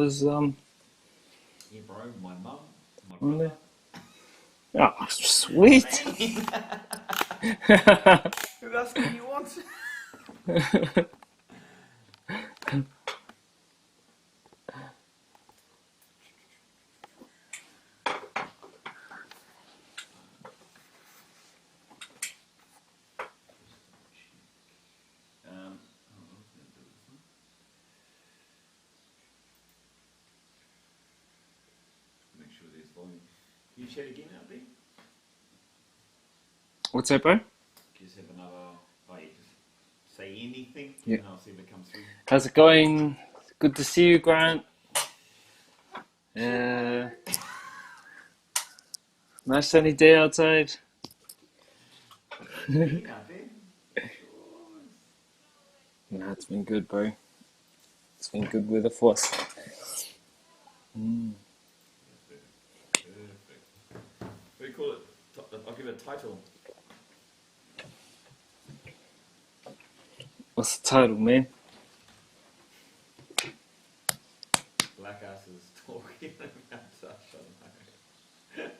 was Yeah, bro, my mum, my on brother. there. Oh, sweet. Who else can you want? What was I going to do with this one? Make sure there's volume. Can you chat again out there? What's that, bro? Just have another. Oh, yeah, just say anything, Yeah. and I'll see if it comes through. How's it going? Good to see you, Grant. Nice sunny day outside. Been out there. Sure. Nah, it's been good, bro. It's been good weather for us. Perfect. What do you call it? I'll give it a title. What's the title, man? Black asses talking about such. I don't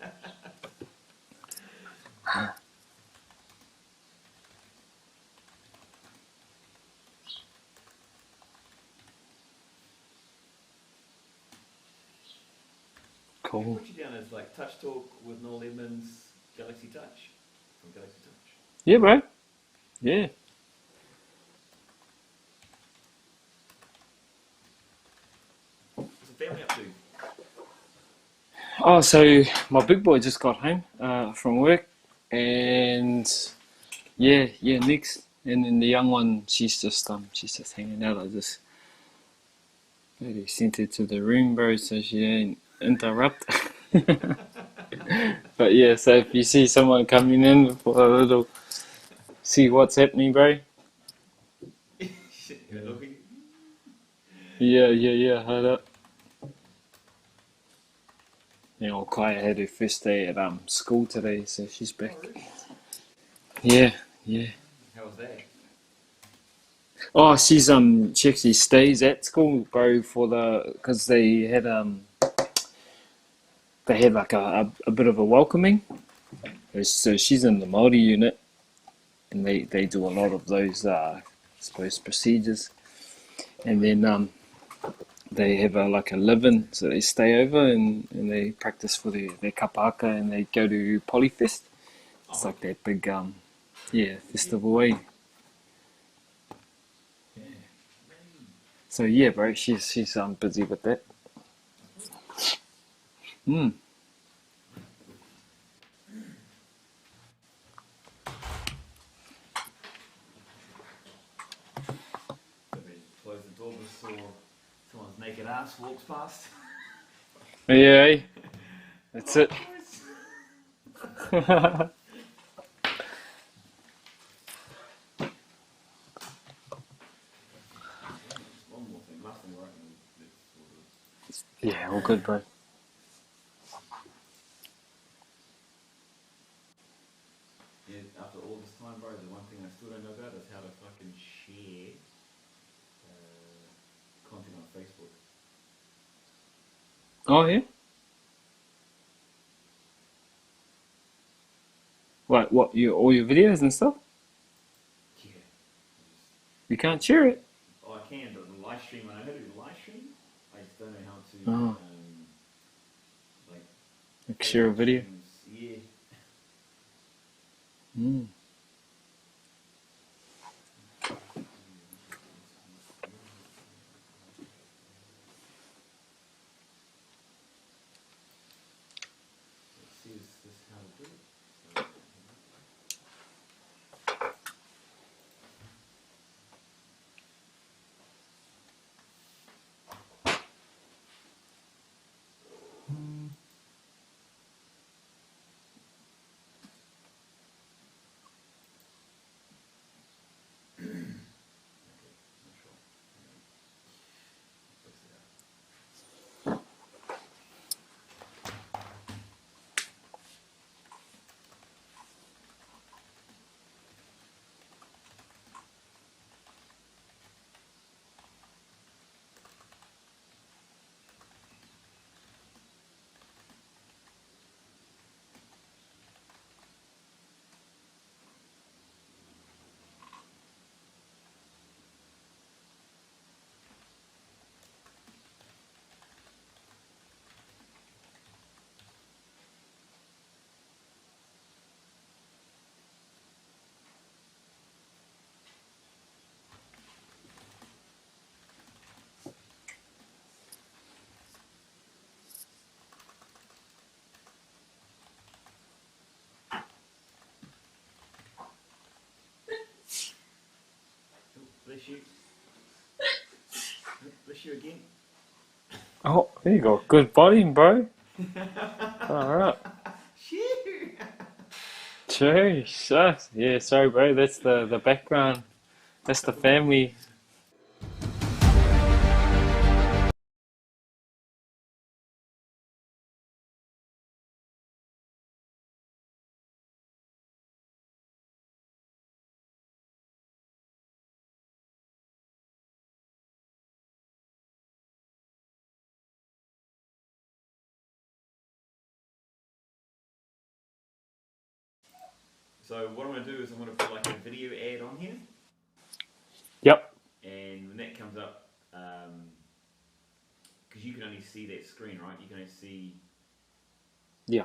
know. Cool. Put you down as like Touch Talk with Noel Edmonds, Galaxy Touch from Galaxy Touch. Yeah, bro. Yeah. What's the family up to? Oh, so my big boy just got home from work, and yeah, next, and then the young one, she's just hanging out. I just maybe sent her to the room, bro, so she don't interrupt. But yeah, so if you see someone coming in for a little, see what's happening, bro. Yeah, hold up. You know, Kaya had her first day at school today, so she's back. Yeah. How was that? Oh, she actually stays at school, bro, because they had like a bit of a welcoming. So she's in the Māori unit, and they do a lot of those I suppose procedures, and then they have like a live-in, so they stay over and they practice for their kapaka, and they go to Polyfest. It's like that big festival, eh? So yeah, bro, she's busy with that. Mm. So they close the door before someone's naked ass walks past. Yeah, eh? That's it. One more thing, last thing, right? Yeah, all good, bro. Yeah, after all this time, bro, the one thing I still don't know about is how to fucking share content on Facebook. Oh yeah. What? All your videos and stuff? Yeah. You can't share it. Oh, I can, but the live stream, I know how to do the live stream. I just don't know how to, Oh, like, like share a Facebook video. streams. Yeah. Mm. Let's see, is this how to do it? So, bless you. Bless you again. Oh, there you go. Good volume, bro. All right. Shoo! Jeez. Yeah, sorry, bro. That's the background. That's the family. So what I'm going to do is I'm going to put like a video ad on here, Yep. and when that comes up, because you can only see that screen, right? You can only see Yeah.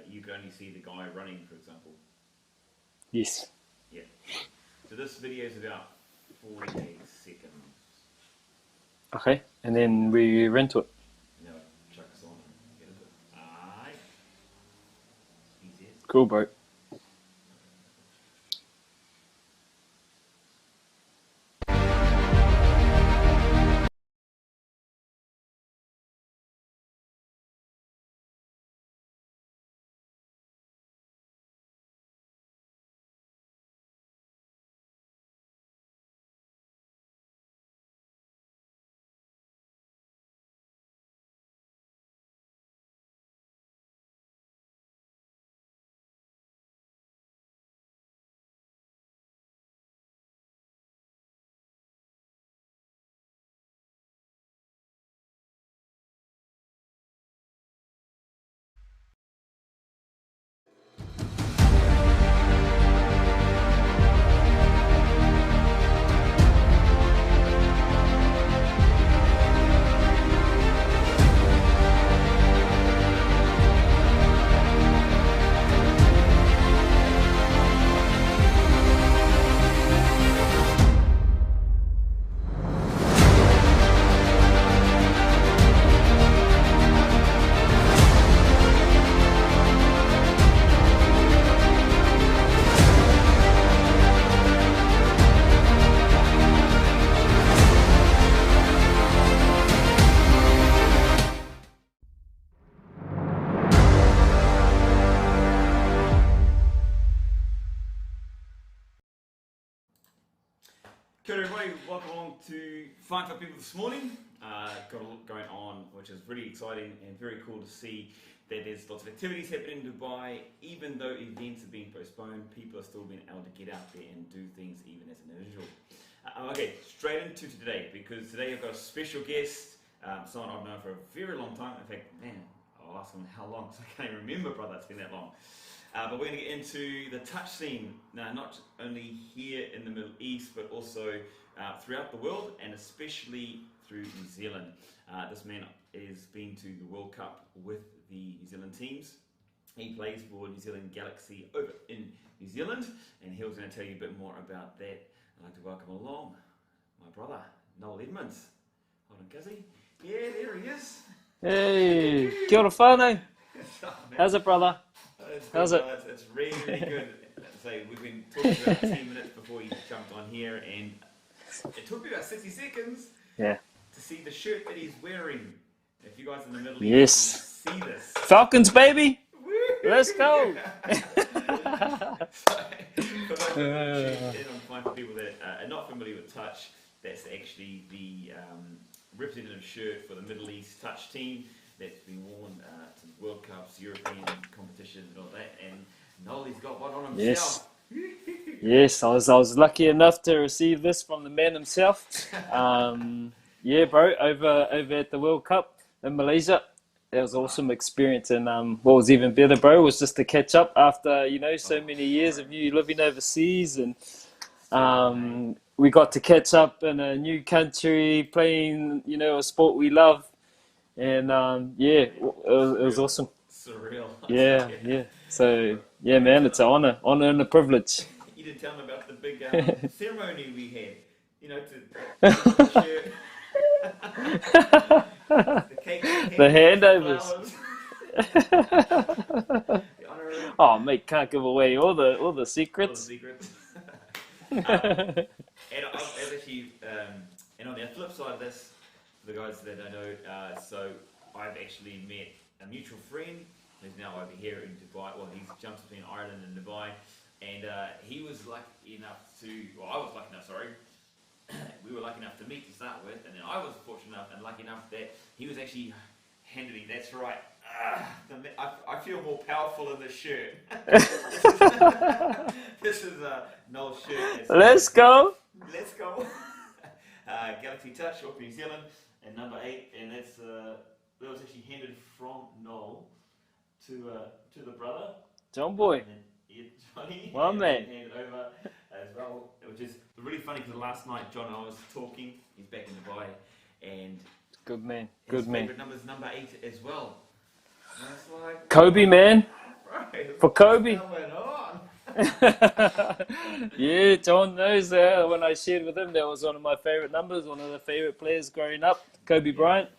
you can only see the guy running, for example. Yes. Yeah. So this video is about 48 seconds. Okay. And then we rent it. Now chuck us on and get into it. Aye. Easy. Cool, bro. Kia ora everybody, welcome along to Find for People this morning. Got a lot going on, which is really exciting and very cool to see that there's lots of activities happening in Dubai. Even though events have been postponed, people are still being able to get out there and do things even as an individual. Okay, straight into today, because today I've got a special guest, someone I've known for a very long time. In fact, man, I'll ask him how long, because I can't even remember, brother, it's been that long. But we're going to get into the touch scene, now not only here in the Middle East, but also throughout the world, and especially through New Zealand. This man has been to the World Cup with the New Zealand teams. He plays for New Zealand Galaxy over in New Zealand, and he was going to tell you a bit more about that. I'd like to welcome along my brother, Noel Edmonds. Hold on, Guzzy. Yeah, there he is. Hey, kia ora whānau. How's it, brother? How's it? It's really, really good. So we've been talking about 10 minutes before you jumped on here, and it took me about 60 seconds Yeah. to see the shirt that he's wearing. If you guys in the Middle Yes. East can see this. Falcons, baby. Woo! Let's go. For those of you on Find for people that are not familiar with touch, that's actually the representative shirt for the Middle East touch team that's been worn to World Cups, European competitions and all that, and Nolly's got one on himself. Yes, I was lucky enough to receive this from the man himself. Yeah, bro, over at the World Cup in Malaysia. That was an awesome experience, and what was even better, bro, was just to catch up after so many years of you living overseas, and we got to catch up in a new country, playing a sport we love, and yeah, it was awesome. Surreal. Yeah. So yeah, man, it's an honor and a privilege. You didn't tell me about the big ceremony we had. To share the cake, The handovers. The honorary. Oh, mate, can't give away all the All the secrets. secrets. And I was actually, and on the flip side of this, for the guys that I know, so I've actually met a mutual friend who's now over here in Dubai. Well, he's jumps between Ireland and Dubai, and he was lucky enough to, well, I was lucky enough, sorry. We were lucky enough to meet to start with, and then I was fortunate enough and lucky enough that he was actually handed me, that's right. I feel more powerful in this shirt. This is Noel's shirt. Let's go. Let's go. Galaxy Touch of New Zealand, and number 8, and that was actually handed from Noel to the brother. John boy. And then Johnny. Well, man. Handed over as well, which is really funny because last night John and I was talking. He's back in Dubai, and Good man. his Good man. favorite number is number 8 as well. And it's like, Kobe, man. bro, For Kobe. what's going on? Yeah, John knows when I shared with him, that was one of my favourite numbers, one of the favourite players growing up, Kobe Bryant,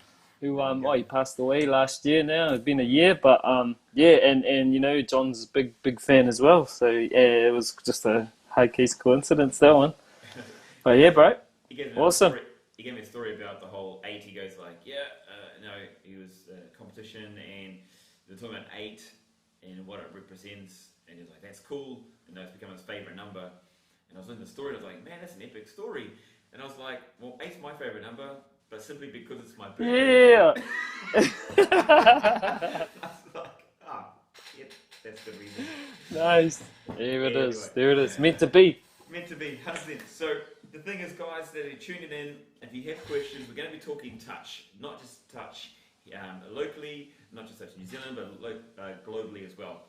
who he passed away last year now. It's been a year, but yeah, and you know, John's a big fan as well. So yeah, it was just a high case coincidence, that one. But yeah, bro, awesome. He gave me a story about the whole 8. He goes like, he was competition, and they're talking about 8 and what it represents. And he was like, that's cool. And that's become his favourite number. And I was in the story, and I was like, man, that's an epic story. And I was like, well, 8's my favourite number, but simply because it's my birthday. Yeah. I was like, yep, that's the reason. Nice. There it is. Anyway. There it is. Meant to be. Meant to be, 100%. So the thing is, guys, that are tuning in, if you have questions, we're going to be talking touch, not just touch locally, not just touch in New Zealand, but globally as well.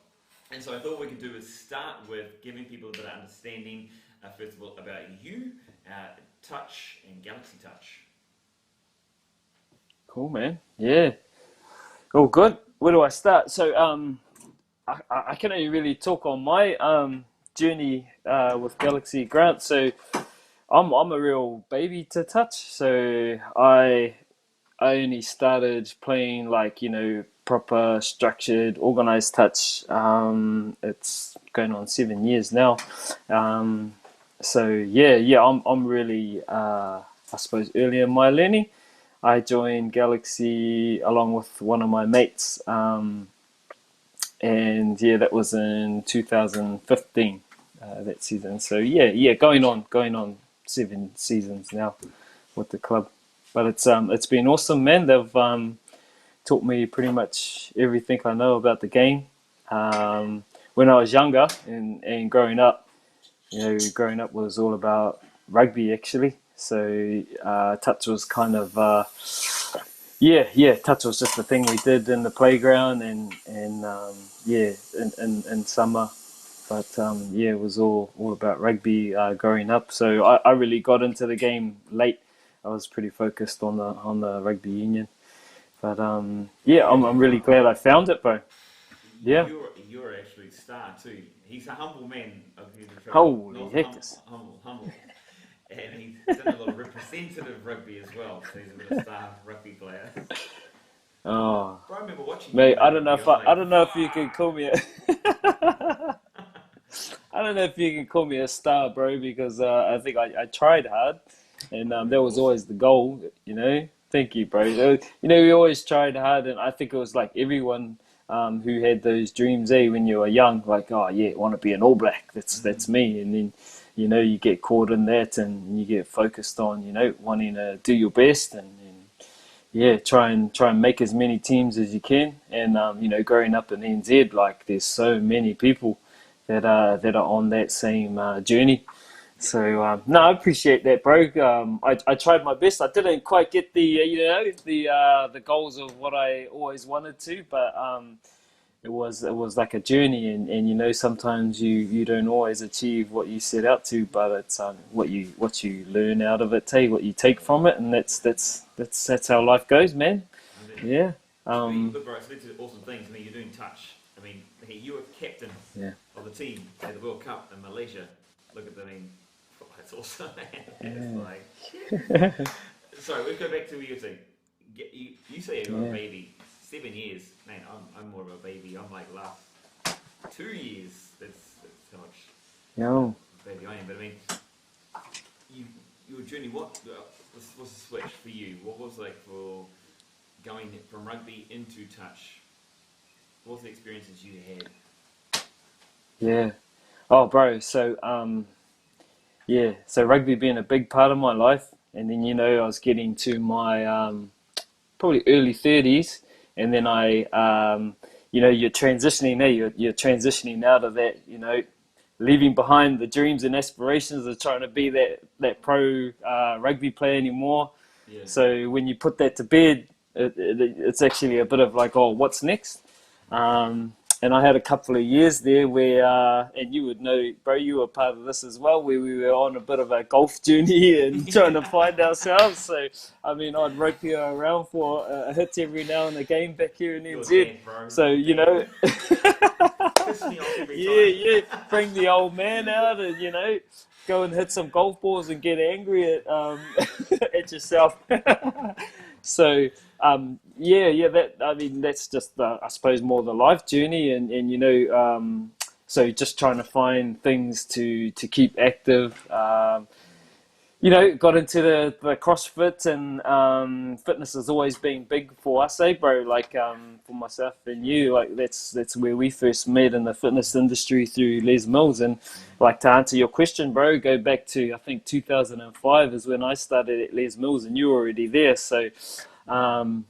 And so I thought what we could do is start with giving people a bit of understanding, first of all, about you, touch, and Galaxy Touch. Cool, man. Yeah. All good. Where do I start? So I can only really talk on my journey with Galaxy Grant. So I'm a real baby to touch. So I only started playing like, you know, proper structured organized touch. It's going on 7 years now. So yeah, I'm really I suppose early in my learning. I joined Galaxy along with one of my mates, and yeah, that was in 2015 that season. So yeah, going on 7 seasons now with the club. But it's been awesome, man. They've taught me pretty much everything I know about the game. When I was younger and growing up, you know, growing up was all about rugby actually. So touch was kind of touch was just the thing we did in the playground and in summer. But it was all about rugby growing up. So I really got into the game late. I was pretty focused on the rugby union. But I'm really glad I found it, bro. Yeah. You're actually a star too. He's a humble man. Holy heck. Humble. And he's done a lot of representative rugby as well. So he's a bit of star rugby player. Oh. Bro, I remember watching. Mate, I don't know if you can call me I don't know if you can call me a star, bro, because I think I tried hard, and that was always the goal, you know. Thank you, bro. You know, we always tried hard, and I think it was like everyone who had those dreams, when you were young, like, oh yeah, want to be an All Black. That's me, and then you know you get caught in that, and you get focused on, you know, wanting to do your best, and try and make as many teams as you can, and you know, growing up in NZ, like there's so many people that are on that same journey. So I appreciate that, bro. I tried my best. I didn't quite get the goals of what I always wanted to, but it was like a journey, and you know, sometimes you don't always achieve what you set out to, but it's what you learn out of it, what you take from it, and that's how life goes, man. Yeah. Look, bro, it's awesome things. I mean, you're doing touch. I mean, you were captain of the team at the World Cup in Malaysia. Look at the that's awesome, man. It's like, sorry, we'll go back to what you were saying. You say you're a baby. 7 years, man. I'm more of a baby. I'm like last 2 years. That's how much baby I am. But I mean, you your journey. What's the switch for you? What was like for going from rugby into touch? What was the experiences you had? Yeah. Oh, bro. So yeah. So rugby being a big part of my life, and then I was getting to my probably early 30s, and then you're transitioning there. You're transitioning out of that. Leaving behind the dreams and aspirations of trying to be that pro rugby player anymore. Yeah. So when you put that to bed, it's actually a bit of like, oh, what's next? And I had a couple of years there where, and you would know, bro, you were part of this as well, where we were on a bit of a golf journey and trying to find ourselves. So, I mean, I'd rope you around for a hit every now and again back here in You're NZ. dead, bro. So, Piss me off every yeah, time. bring the old man out and, go and hit some golf balls and get angry at at yourself. So that I mean that's just I suppose more the life journey and so just trying to find things to keep active. Got into the CrossFit and fitness has always been big for us, bro? Like for myself and you, like that's where we first met in the fitness industry through Les Mills. And like to answer your question, bro, go back to I think 2005 is when I started at Les Mills, and you were already there. So um,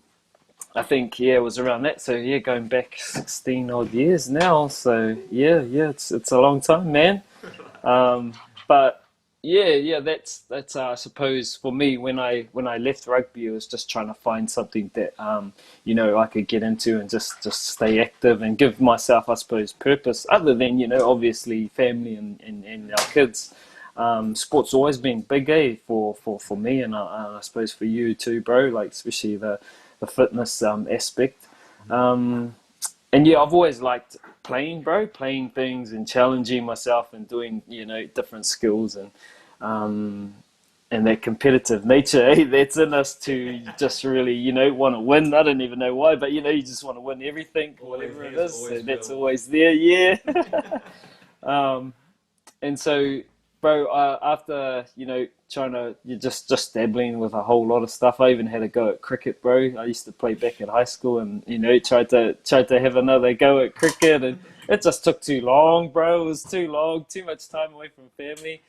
I think it was around that. So going back 16 odd years now. So it's a long time, man. But that's I suppose for me when I left rugby, it was just trying to find something that I could get into and just stay active and give myself, I suppose, purpose other than obviously family and our kids. Sport's always been big, for me and I suppose for you too, bro. Like especially the fitness aspect. And I've always liked playing, bro, playing things and challenging myself and doing, different skills and that competitive nature, that's in us to just really, want to win. I don't even know why, but you just want to win everything, Always whatever it has, is. always So that's will. always there, yeah. And so, bro, after trying to you're just dabbling with a whole lot of stuff. I even had a go at cricket, bro. I used to play back at high school, and tried to have another go at cricket, and it just took too long, bro. It was too long, too much time away from family.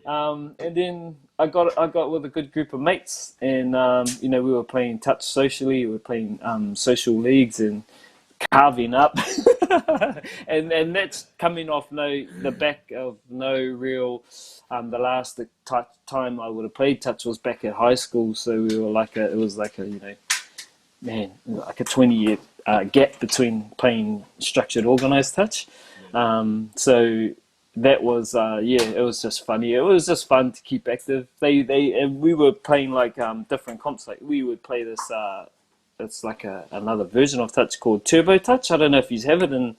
And then I got with a good group of mates, and we were playing touch socially. We were playing social leagues and carving up, and that's coming off the back of no real. The last time I would have played touch was back at high school, so we were it was like a man like a 20-year gap between playing structured organized touch. So that was it was just funny. It was just fun to keep active. They and we were playing like different comps. Like we would play this. It's like another version of touch called Turbo Touch. I don't know if you have it in.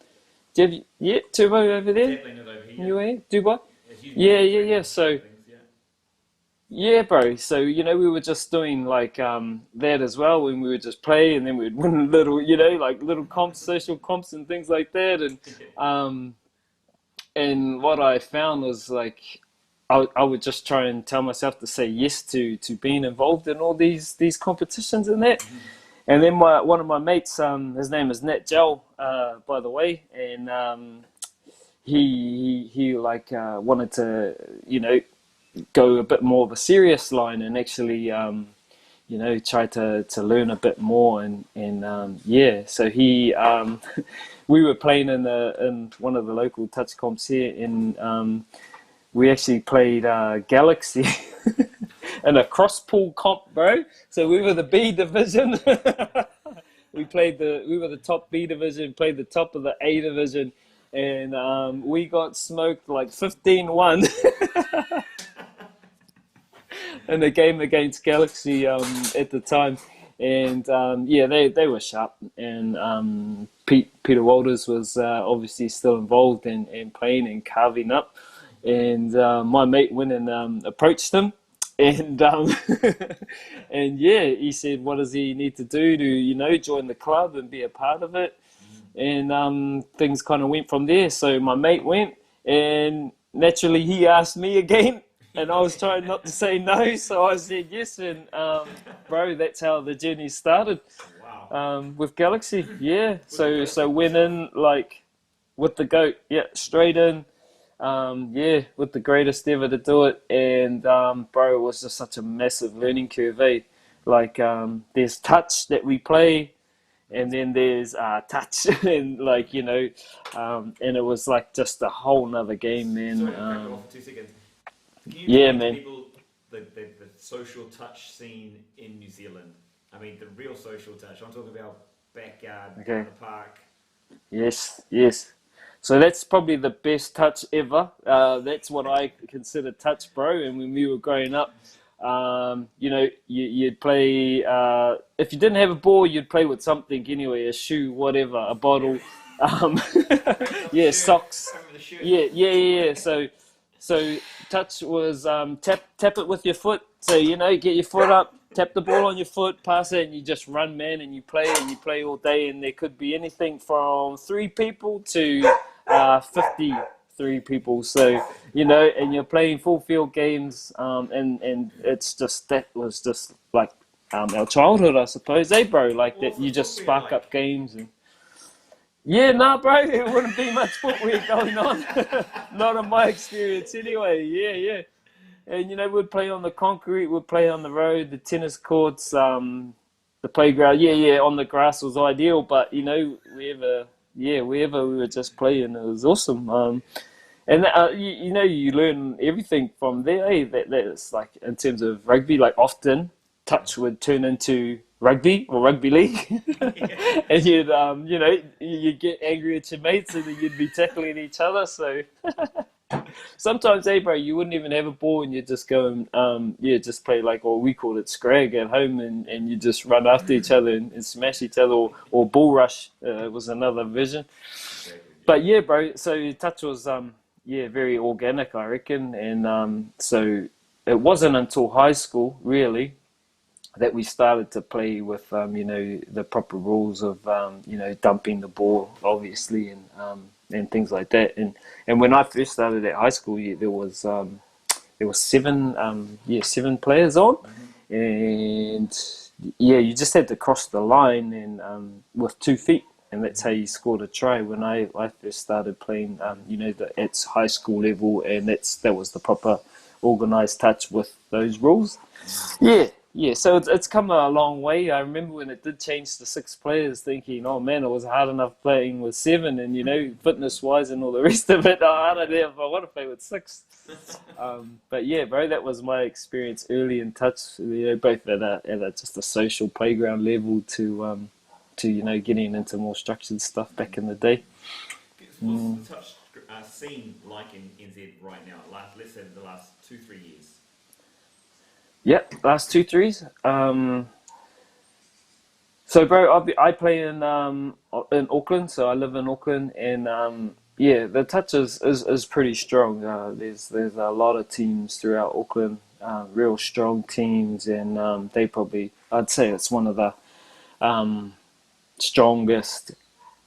Do you have Turbo over there? Definitely not over In here. your way, Dubai? It's usually Yeah. training So things, yeah. yeah, bro. So we were just doing like that as well when we would just play, and then we'd win little like little comps, social comps, and things like that. Um, and what I found was like I would just try and tell myself to say yes to being involved in all these competitions and that. And then one of my mates, his name is Nat Gel, by the way, and he like wanted to go a bit more of a serious line and actually try to learn a bit more and so he we were playing in one of the local touch comps here and we actually played Galaxy in a cross pool comp, bro. So we were the B division. We were the top B division, played the top of the A division, and we got smoked like 15-1 in a game against Galaxy at the time. And they were sharp. And Peter Walters was obviously still involved in playing and carving up. And my mate went and approached him. And and he said, "What does he need to do to join the club and be a part of it?" And things kind of went from there. So my mate went, and naturally he asked me again. and I was trying not to say no, so I said yes, and bro, that's how the journey started Wow. with Galaxy. Yeah, With the goat so went yourself. in like with the goat, yeah, straight in. Yeah, with the greatest ever to do it, and bro, it was just such a massive learning curve. Eh? Like, there's touch that we play, and then there's touch, and like and it was like just a whole nother game, man. Sorry to cut you off for 2 seconds. Can you Yeah, explain to man. people the social touch scene in New Zealand? I mean, the real social touch. I'm talking about backyard, down Okay. the park. Yes, yes. So that's probably the best touch ever. That's what I consider touch, bro. And when we were growing up, you'd play. If you didn't have a ball, you'd play with something anyway, a shoe, whatever, a Yeah. bottle. Um, Hanging off the yeah, shirt. socks. Over the shirt. Yeah. So touch was tap it with your foot. So get your foot up, tap the ball on your foot, pass it, and you just run, man, and you play all day. And there could be anything from 3 people to 53 people. So and you're playing full field games, and it's just that was just like our childhood, I suppose, bro. Like What was that, the you just footwear spark like? up games and. Yeah, nah, bro, there wouldn't be much footwear going on. Not in my experience, anyway. Yeah. And we'd play on the concrete, we'd play on the road, the tennis courts, the playground. Yeah, on the grass was ideal, but wherever we were just playing, it was awesome. And you learn everything from there. Eh? That's like in terms of rugby, like often touch would turn into rugby or rugby league, Yeah. and you'd get angry at your mates, and then you'd be tackling each other. So sometimes, hey, bro, you wouldn't even have a ball, and you'd just go and just play like what we called it scrag at home, and you just run after each other and smash each other, or bull rush was another vision. Exactly. Yeah. But yeah, bro. So touch was very organic, I reckon, and so it wasn't until high school really that we started to play with the proper rules of dumping the ball, obviously, and things like that. And when I first started at high school, there was seven players on, Mm-hmm. and yeah, you just had to cross the line and with 2 feet, and that's how you scored a try. When I first started playing, at high school level, and that was the proper organised touch with those rules. Yeah. So it's come a long way. I remember when it did change to 6 players, thinking, "Oh man, it was hard enough playing with 7, and fitness wise and all the rest of it. I don't know if I want to play with 6." But yeah, bro, that was my experience early in touch. Both at just a social playground level to getting into more structured stuff back in the day. What's the touch scene like in NZ right now? Let's say the last 2-3 years. Yep, last two threes. So, bro, I play in Auckland, so I live in Auckland, and yeah, the touch is pretty strong. There's a lot of teams throughout Auckland, real strong teams, and I'd say it's one of the um, strongest.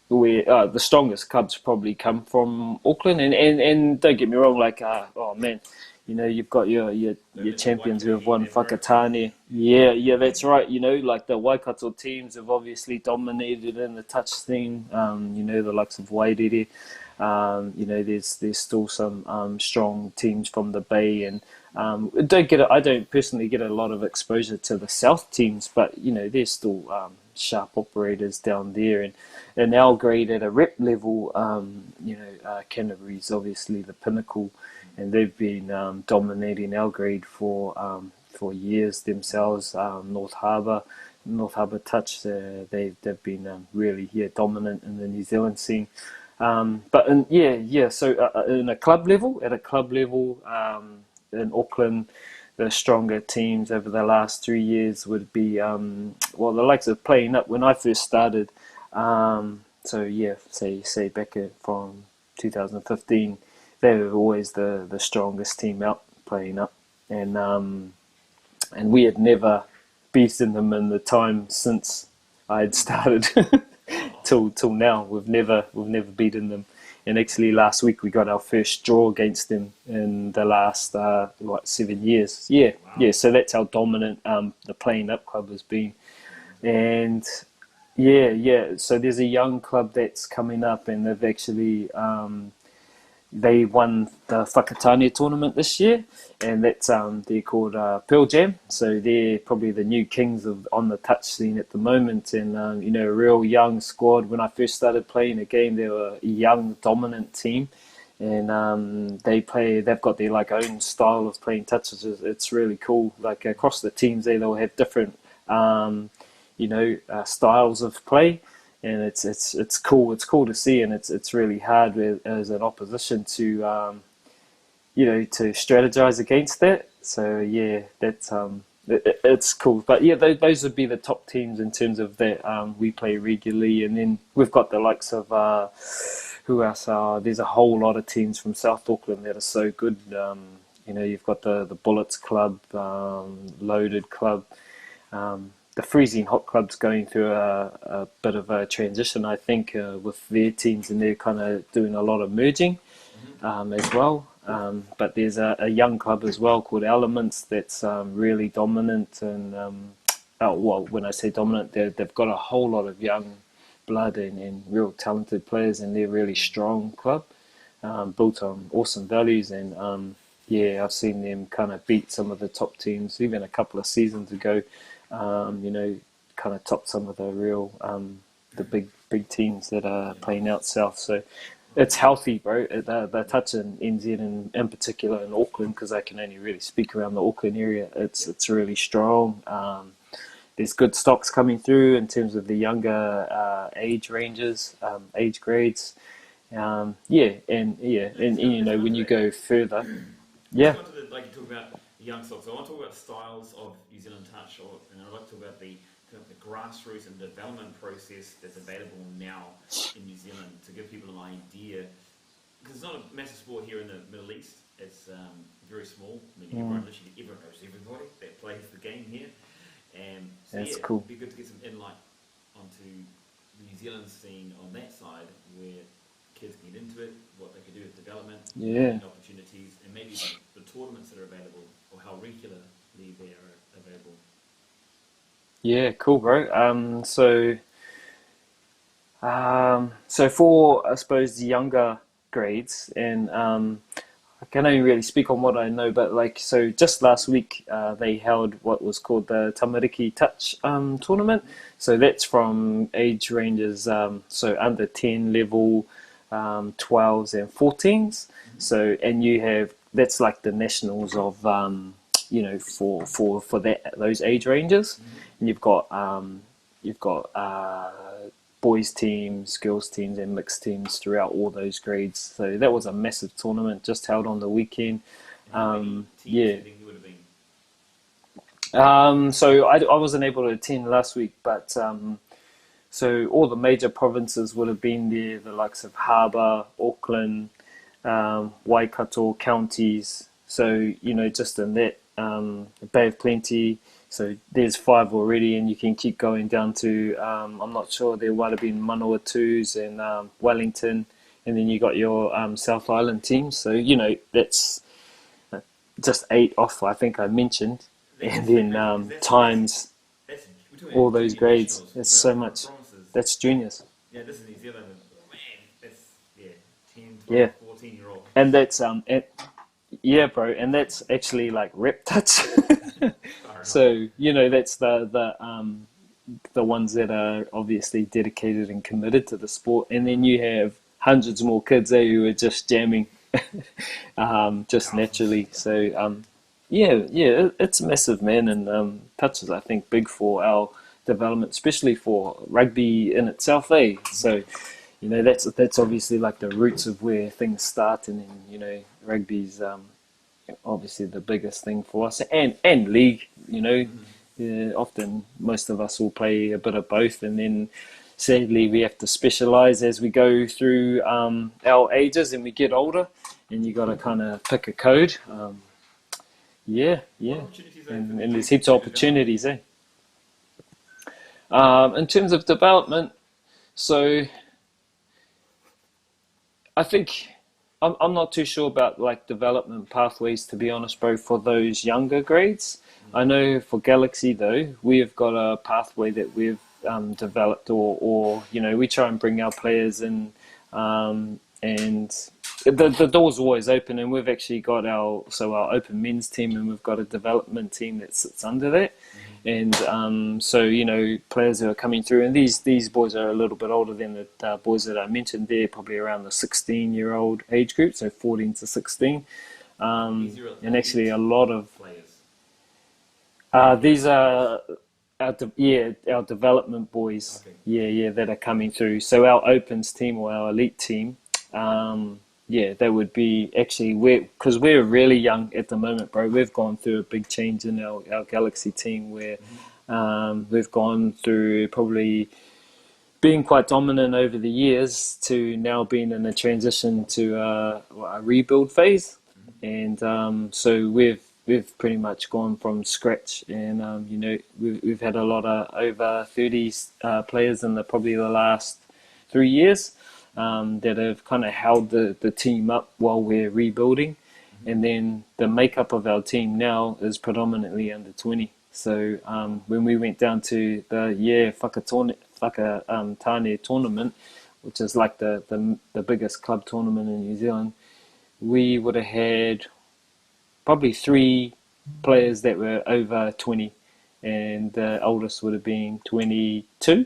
Where the strongest clubs probably come from Auckland, and don't get me wrong, like oh man, you've got your The champions who have Waikiki, won the Americans. Whakatane. Yeah, that's right. Like the Waikato teams have obviously dominated in the touch scene. The likes of Wairere. There's still some strong teams from the Bay, and I don't personally get a lot of exposure to the South teams, but there's still sharp operators down there, and our grade at a rep level, Canterbury's obviously the pinnacle, and they've been dominating our grade for years themselves. North Harbour Touch, they've been really dominant in the New Zealand scene. But so in a club level, in Auckland, the stronger teams over the last 3 years would be the likes of playing up when I first started. So yeah, say back from 2015, they were always the strongest team out playing up, and we had never beaten them in the time since I had started Wow. till now. We've never beaten them, And actually last week we got our first draw against them in the last 7 years. Yeah, Wow. yeah. So that's how dominant the playing up club has been. And yeah, yeah. So there's a young club that's coming up, and they've actually they won the Whakatane tournament this year, and that's they're called Pearl Jam. So they're probably the new kings of on the touch scene at the moment, and a real young squad. When I first started playing a game, they were a young, dominant team, and they've got their like own style of playing touches. It's really cool. Like across the teams, they'll have different styles of play, and it's cool. It's cool to see, and it's really hard as an opposition to to strategize against that. So yeah, that's it's cool. But yeah, those would be the top teams in terms of that we play regularly, and then we've got the likes of who else are there's a whole lot of teams from South Auckland that are so good. You've got the Bullets Club, Loaded Club. The Freezing Hot Club's going through a bit of a transition, I think, with their teams, and they're kind of doing a lot of merging as well. But there's a young club as well called Elements that's really dominant. And when I say dominant, they've got a whole lot of young blood and real talented players, and they're a really strong club, built on awesome values. And yeah, I've seen them kind of beat some of the top teams, even a couple of seasons ago. Kind of top some of the real the big teams that are playing out south. So it's healthy, bro. They're touching NZ and in particular in Auckland, because I can only really speak around the Auckland area. It's really strong. There's good stocks coming through in terms of the younger age ranges, age grades. And when you go further, yeah. Like you talk about young stocks, I want to talk about styles of New Zealand touch, and I'd like to talk about the grassroots and development process that's available now in New Zealand to give people an idea. Because it's not a massive sport here in the Middle East. It's very small. I mean, everyone knows everybody that plays the game here. So that's cool. It'd be good to get some insight onto the New Zealand scene on that side, where kids get into it, what they can do with development, and opportunities, and maybe the tournaments that are available, or how regularly they are available. Yeah, cool, bro. So for, I suppose, the younger grades, and I can only really speak on what I know, but so just last week they held what was called the Tamariki Touch tournament. So that's from age ranges, so under 10 level, 12s and 14s. So, and that's like the nationals of for those age ranges. And you've got boys teams, girls teams, and mixed teams throughout all those grades. So that was a massive tournament just held on the weekend. So I wasn't able to attend last week, but so all the major provinces would have been there, the likes of Harbour, Auckland, Waikato counties. So just in that Bay of Plenty. So there's 5 already, and you can keep going down to, I'm not sure, there might have been Manawatu's and Wellington, and then you got your South Island teams. So, that's just 8 off, I think I mentioned. And then times all those grades. There's so much. That's juniors. Yeah, this is New Zealand. Man, that's, 10, 12, 14-year-old. And that's, yeah, bro, and that's actually like rep touch. So that's the ones that are obviously dedicated and committed to the sport, and then you have hundreds more kids who are just jamming, just naturally. So it's massive, man, and touch is, I think, big for our development, especially for rugby in itself. So that's obviously like the roots of where things start, and then rugby's obviously the biggest thing for us, and league. Often most of us will play a bit of both, and then sadly we have to specialize as we go through our ages and we get older, and you got to kind of pick a code. And there's heaps of opportunities. In terms of development, so I think I'm not too sure about like development pathways, to be honest, bro, for those younger grades. I know for Galaxy though, we've got a pathway that we've developed, or we try and bring our players in, and the door's always open, and we've actually got our open men's team, and we've got a development team that sits under that. And so, players who are coming through, and these boys are a little bit older than the boys that I mentioned. They're probably around the 16-year-old age group, so 14 to 16. And actually, a lot of players. these are our development boys. Okay. Yeah, that are coming through. So our opens team or our elite team, they would be actually because we're really young at the moment, bro. We've gone through a big change in our Galaxy team where we've gone through probably being quite dominant over the years to now being in a transition to a rebuild phase, and so we've pretty much gone from scratch, and we've had a lot of over 30 players in probably the last 3 years that have kind of held the team up while we're rebuilding, and then the makeup of our team now is predominantly under 20. So when we went down to the Tane tournament, which is like the biggest club tournament in New Zealand, we would have had probably 3 players that were over 20, and the oldest would have been 22,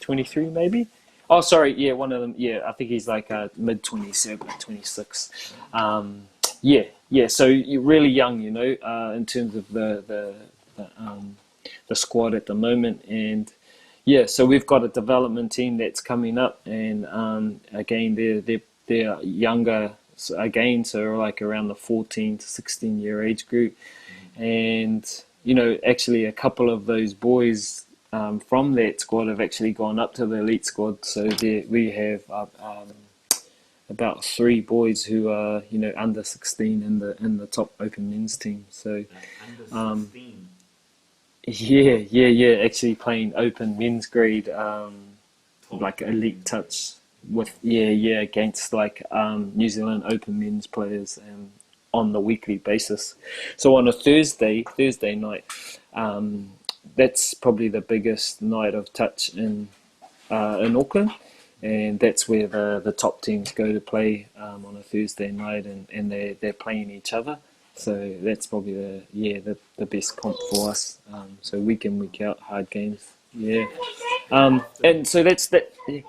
23 maybe. Oh, sorry, yeah, one of them, yeah, I think he's like mid 27, 26. So you're really young, in terms of the squad at the moment, and yeah, so we've got a development team that's coming up, and again, they're younger again, so like around the 14 to 16-year age group, and actually a couple of those boys from that squad have actually gone up to the elite squad. So we have about 3 boys who are under 16 in the top open men's team. So Under 16. yeah, actually playing open men's grade, like elite touch with against like New Zealand open men's players on the weekly basis. So on a Thursday night, that's probably the biggest night of touch in Auckland, and that's where the top teams go to play on a Thursday night, and they're playing each other. So that's probably the best comp for us. So week in, week out, hard games. Yeah. And so that's that. Yeah.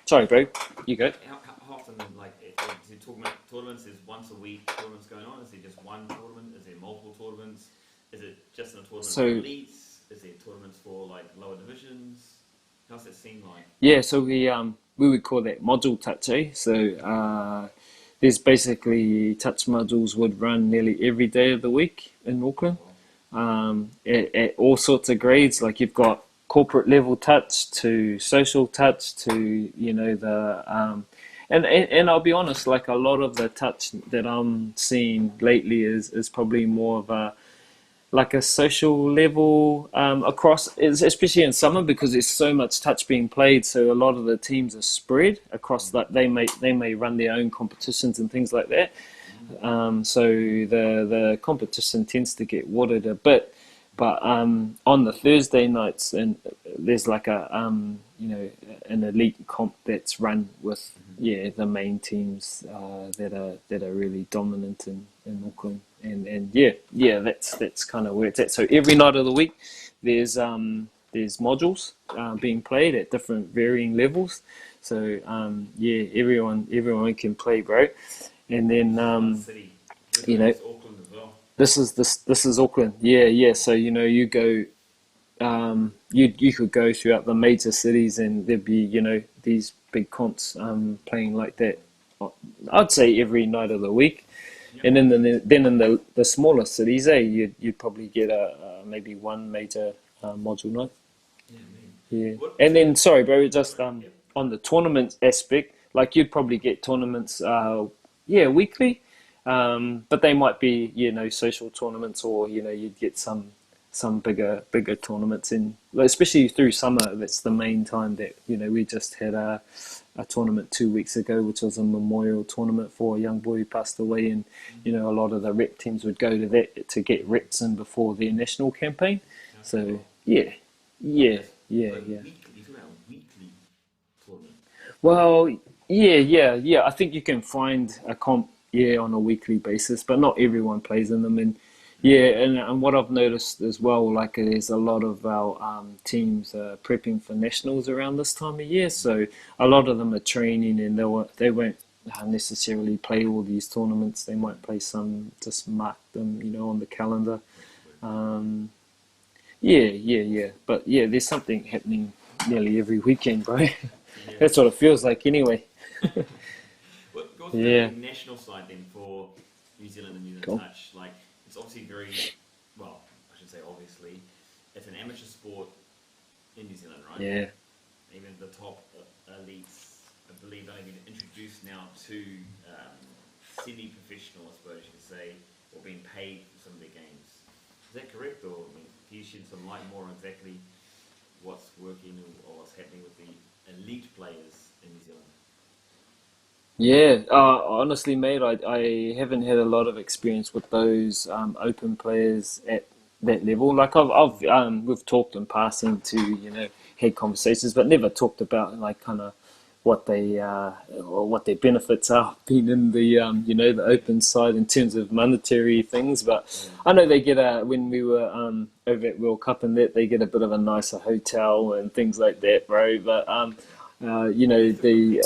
Sorry, bro. You go. How often, like, if you're talking about tournaments, is once a week tournaments going on? Is there just one tournament? Is there multiple tournaments? Is it just a tournament for elites? Is there tournaments for like lower divisions? How's that seem like? Yeah, so we would call that module touch, eh? So there's basically touch modules would run nearly every day of the week in Auckland, at all sorts of grades. Like you've got corporate level touch to social touch to and I'll be honest, like a lot of the touch that I'm seeing lately is probably more of a social level across, especially in summer, because there's so much touch being played. So a lot of the teams are spread across. Like they may run their own competitions and things like that. So the competition tends to get watered a bit. But on the Thursday nights, and there's like an elite comp that's run with the main teams that are really dominant in Auckland, and that's kind of where it's at. So every night of the week, there's modules being played at different varying levels. So everyone can play, bro. And then Auckland as well. This is Auckland. Yeah. So you go, you could go throughout the major cities, and there'd be these big comps playing like that. I'd say every night of the week, and then in the smaller cities, you'd probably get maybe one major module night. Yeah. And then sorry, bro, just on the tournament aspect, like you'd probably get tournaments, weekly. But they might be, social tournaments, or you'd get some some bigger tournaments, and especially through summer. That's the main time that we just had a tournament 2 weeks ago, which was a memorial tournament for a young boy who passed away, and a lot of the rep teams would go to that to get reps in before their national campaign. So yeah, yeah, yeah, yeah. You talk about a weekly tournament. Well, yeah. I think you can find a comp, on a weekly basis, but not everyone plays in them. And and what I've noticed as well, like there's a lot of our teams prepping for nationals around this time of year. So a lot of them are training, and they won't necessarily play all these tournaments. They might play some, just mark them, on the calendar. Um, yeah. But yeah, there's something happening nearly every weekend, bro. Yeah. That's what it feels like anyway. What's Yeah. the national side then for New Zealand and New Zealand Cool. Touch? Like, it's obviously very, well, I should say obviously, it's an amateur sport in New Zealand, right? Yeah. Even the top elites, I believe, don't even introduced now to semi-professional, I suppose you could say, or being paid for some of their games. Is that correct, or can you shed some light more on exactly what's working or what's happening with the elite players in New Zealand? Yeah, honestly, mate, I haven't had a lot of experience with those open players at that level. Like we've talked in passing to had conversations, but never talked about like kind of what they or what their benefits are being in the the open side in terms of monetary things. But Yeah. I know they get when we were over at World Cup and that they get a bit of a nicer hotel and things like that, bro. But the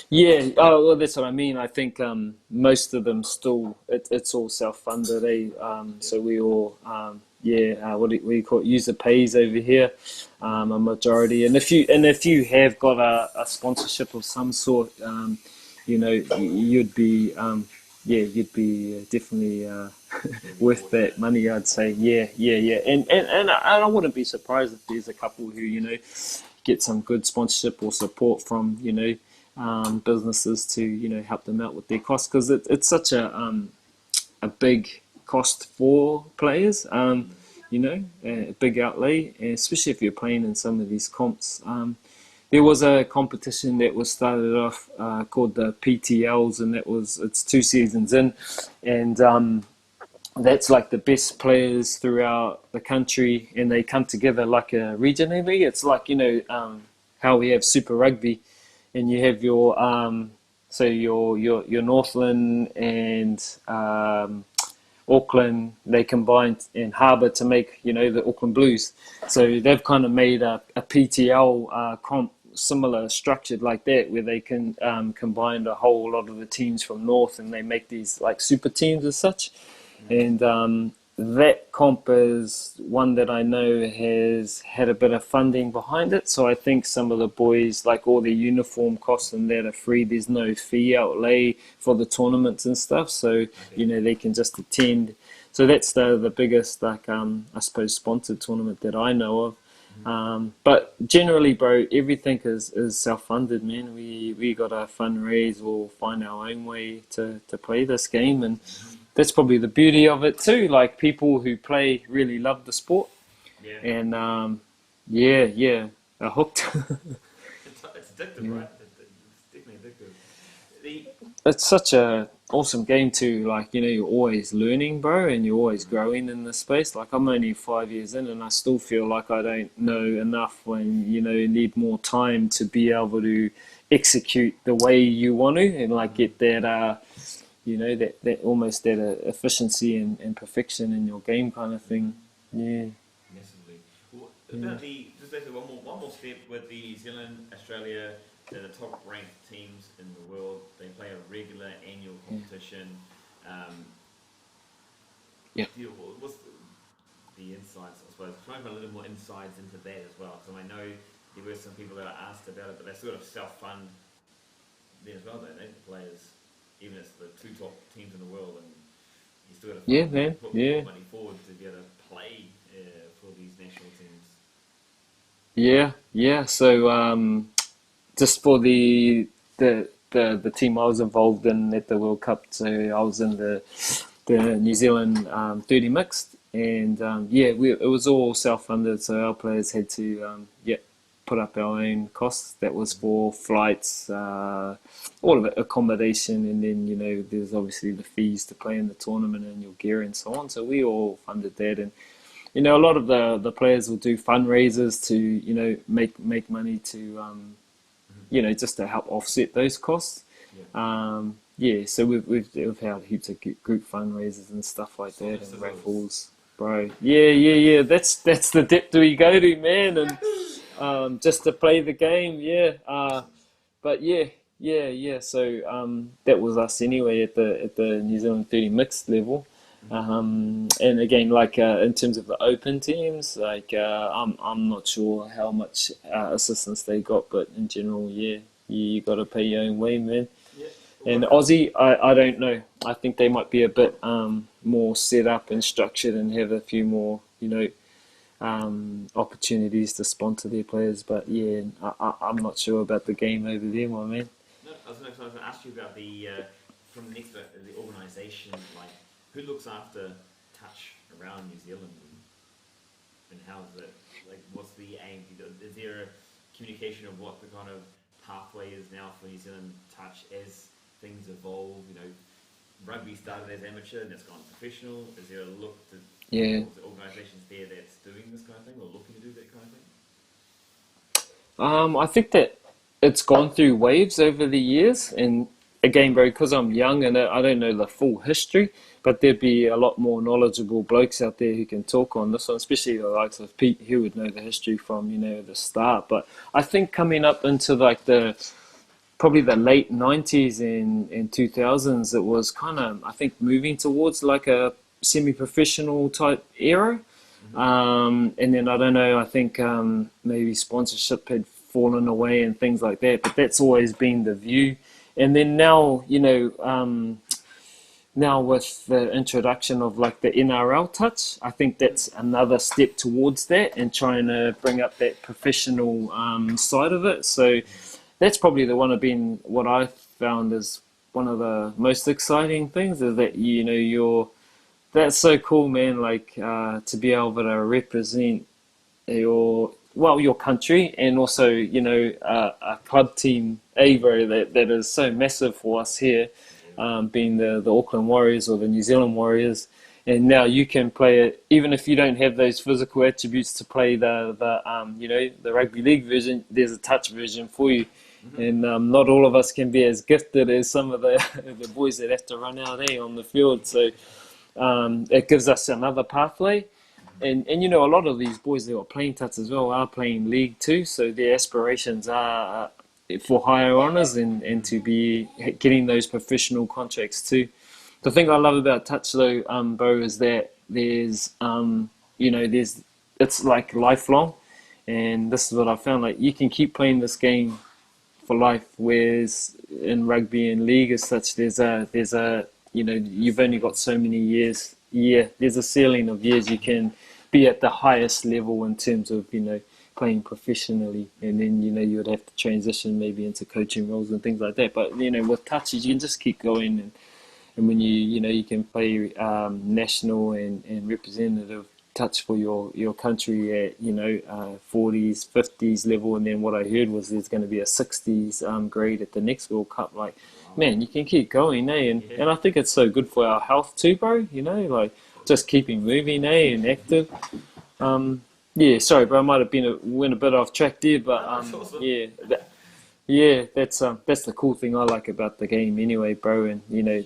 yeah, oh, well, that's what I mean. I think most of them still it's all self-funded. Yeah. So we all what do you call it? User pays over here, a majority. And if you have got a sponsorship of some sort, you'd be you'd be definitely Very worth important. that money. I'd say yeah. And I wouldn't be surprised if there's a couple who get some good sponsorship or support from businesses to help them out with their costs, because it's such a big cost for players, a big outlay, especially if you're playing in some of these comps. There was a competition that was started off called the PTLs, and it's 2 seasons in, and that's like the best players throughout the country, and they come together like a regionally. It's like how we have Super Rugby, and you have your so your Northland and Auckland, they combined in Harbour to make the Auckland Blues. So they've kind of made a PTL comp similar structured like that, where they can combine a whole lot of the teams from North, and they make these like super teams as such. And that comp is one that I know has had a bit of funding behind it. So I think some of the boys, like all their uniform costs and that are free. There's no fee outlay for the tournaments and stuff. So, Okay. they can just attend. So that's the biggest, like, I suppose, sponsored tournament that I know of. But generally, bro, everything is self-funded, man. We got to fundraise or find our own way to play this game, and that's probably the beauty of it too. Like, people who play really love the sport, Yeah. and yeah, are hooked. It's addictive, Yeah. right? It's definitely addictive. The It's such a awesome game too. Like, you're always learning, bro, and you're always growing in this space. Like, I'm only 5 years in, and I still feel like I don't know enough. When you need more time to be able to execute the way you want to, and like get that that almost that efficiency and perfection in your game kind of thing. Yeah, Massively. Well, yeah, about just basically one more step with the New Zealand, Australia, they're the top ranked teams in the world. They play a regular annual competition. Um, yeah. what's the insights, I suppose? Trying to put a little more insights into that as well. So I know there were some people that are asked about it, but they sort of self-fund there as well, don't they? The players, even as the two top teams in the world, and you still got to Yeah, man. put Yeah. money forward to be able to play for these national teams. Yeah. So just for the team I was involved in at the World Cup, so I was in the New Zealand 30 mixed, and it was all self-funded, so our players had to put up our own costs. That was for flights, all of it, accommodation, and then there's obviously the fees to play in the tournament and your gear and so on. So we all funded that, and a lot of the players will do fundraisers to make money to just to help offset those costs. So we've held heaps of group fundraisers and stuff like that, and raffles, bro. Yeah. That's the depth we go to, man, and just to play the game, But So that was us anyway at the New Zealand 30 mixed level. And again, in terms of the open teams, I'm not sure how much assistance they got, but in general, you got to pay your own way, man. And Aussie, I don't know. I think they might be a bit more set up and structured and have a few more, opportunities to sponsor their players. But I'm not sure about the game over there, my man. No, I was going to ask you about the organisation, who looks after touch around New Zealand, and how is it? What's the aim? Is there a communication of what the kind of pathway is now for New Zealand touch as things evolve? Rugby started as amateur and it's gone professional. Is there a look to organisations there that's doing this kind of thing or looking to do that kind of thing? I think that it's gone through waves over the years, and again, bro, because I'm young and I don't know the full history, but there'd be a lot more knowledgeable blokes out there who can talk on this one, especially the likes of Pete, who would know the history from the start. But I think coming up into probably the late 90s and 2000s, it was kind of, I think, moving towards a semi-professional type era. And then I don't know, I think maybe sponsorship had fallen away and things like that, but that's always been the view. And then now, now with the introduction of the NRL touch, I think that's another step towards that and trying to bring up that professional side of it. So that's probably what I found is one of the most exciting things, is that that's so cool, man. To be able to represent your country, and also a club team, bro, that is so massive for us here, being the Auckland Warriors or the New Zealand Warriors. And now you can play it, even if you don't have those physical attributes to play the rugby league version. There's a touch version for you. And not all of us can be as gifted as some of the boys that have to run out on the field. So it gives us another pathway. And a lot of these boys that are playing touch as well are playing league too. So their aspirations are for higher honours and to be getting those professional contracts too. The thing I love about touch though, Bo, is that it's lifelong. And this is what I found, you can keep playing this game for life, whereas in rugby and league as such, there's a you've only got so many years. There's a ceiling of years you can be at the highest level in terms of playing professionally, and then you would have to transition maybe into coaching roles and things like that. But with touches, you can just keep going, and when you can play national and representative touch for your country at 40s, 50s level, and then what I heard was there's going to be a 60s grade at the next World Cup. Man, you can keep going, and I think it's so good for our health too, bro. Just keeping moving, and active. Sorry, bro, I might have went a bit off track there, but that's the cool thing I like about the game anyway, bro. And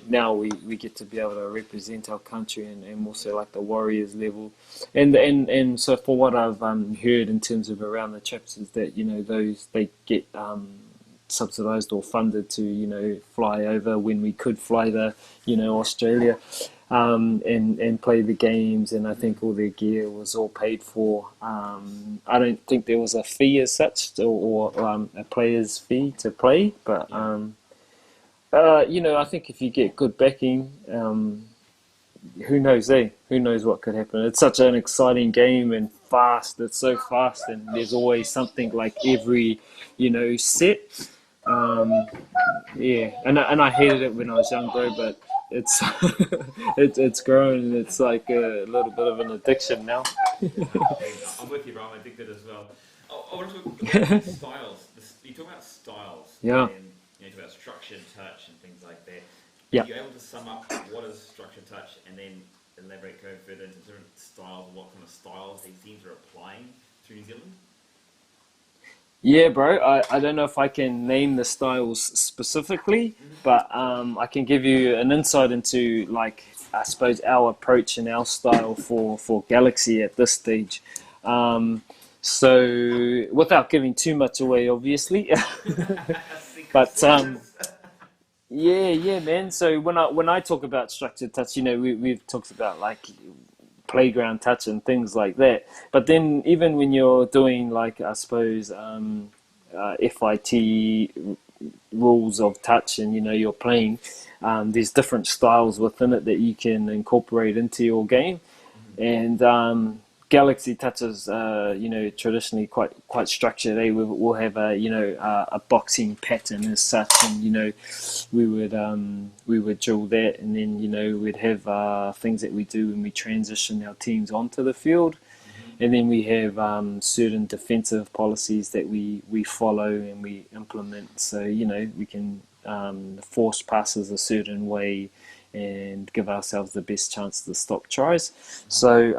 now we get to be able to represent our country and also the Warriors level, and so for what I've heard in terms of around the trips is that those they get subsidised or funded to fly over when we could fly to Australia. And play the games, and I think all their gear was all paid for. I don't think there was a fee as such, or a player's fee to play, but I think if you get good backing, who knows, Who knows what could happen? It's such an exciting game and fast. It's so fast, and there's always something every set. And I hated it when I was young, bro, but it's grown. It's like a little bit of an addiction now. I'm with you, bro. I'm addicted as well. I want to talk about styles. You talk about styles, Yeah, and you talk about structured touch and things like that. Are yeah. you able to sum up what is structured touch, and then elaborate, go further into different styles, what kind of styles these teams are applying through New Zealand? Yeah, bro. I don't know if I can name the styles specifically, but I can give you an insight into, like, I suppose our approach and our style for Galaxy at this stage. Um, so without giving too much away, obviously, Secret but sauce. yeah, yeah, man. So when I talk about structured touch, we've talked about like playground touch and things like that. But then even when you're doing, like, I suppose, FIT rules of touch, and you're playing, there's different styles within it that you can incorporate into your game. And Galaxy touches, traditionally quite structured. We'll have a boxing pattern as such, and we would drill that, and then we'd have things that we do when we transition our teams onto the field, and then we have certain defensive policies that we follow and we implement. So we can force passes a certain way and give ourselves the best chance to stop tries. So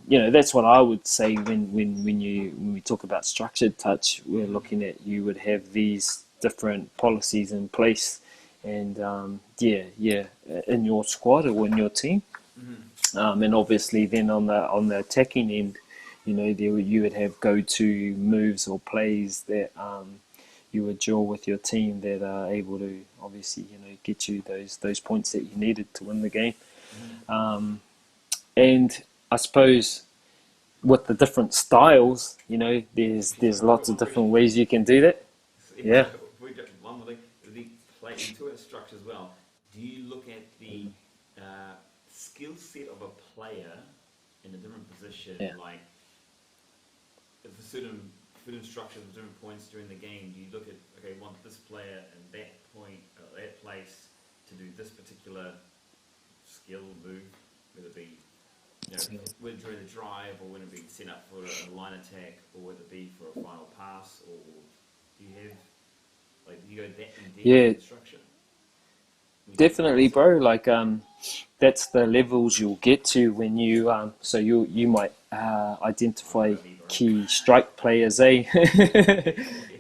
that's what I would say when we talk about structured touch. We're looking at, you would have these different policies in place, and in your squad or in your team. And obviously then on the attacking end, you would have go-to moves or plays that you would draw with your team that are able to obviously get you those points that you needed to win the game. And I suppose with the different styles, there's lots of different ways you can do that. Yeah. One more thing, the play into a structure as well. Do you look at the skill set of a player in a different position, Yeah. like if a certain structures at different points during the game? Do you look at, okay, want this player at that point, that place, to do this particular skill move, whether it be whether during the drive, or whether it be set up for a line attack, or whether it be for a final pass, or do you have, like, do you go that in depth Yeah, with the structure? definitely, bro. Like, that's the levels you'll get to when so you might identify key strike players, eh?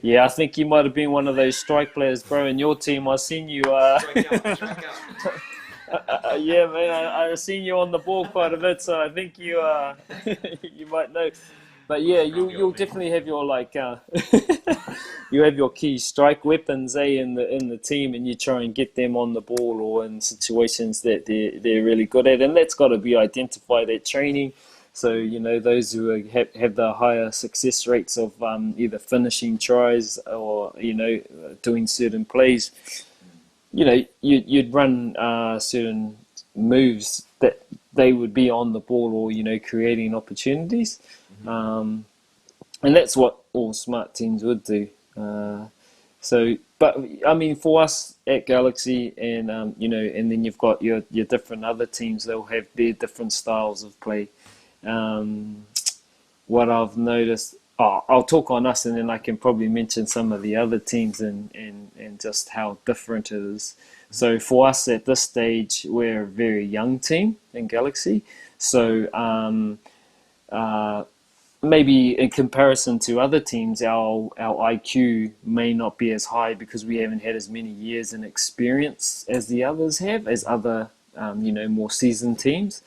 Yeah, I think you might have been one of those strike players, bro, in your team. I seen you. Strike out, strike out. Yeah, man, I seen you on the ball quite a bit, so I think you you might know. But yeah, you'll definitely have your, like, you have your key strike weapons, in the team, and you try and get them on the ball or in situations that they're really good at, and that's got to be identified at training. So those who have the higher success rates of either finishing tries or doing certain plays, you'd run certain moves that they would be on the ball, or creating opportunities. And that's what all smart teams would do. But I mean, for us at Galaxy, and and then you've got your different other teams. They'll have their different styles of play. What I've noticed, I'll talk on us, and then I can probably mention some of the other teams and just how different it is. So for us at this stage, we're a very young team in Galaxy. So maybe in comparison to other teams, our IQ may not be as high because we haven't had as many years in experience as the others have, as other more seasoned teams.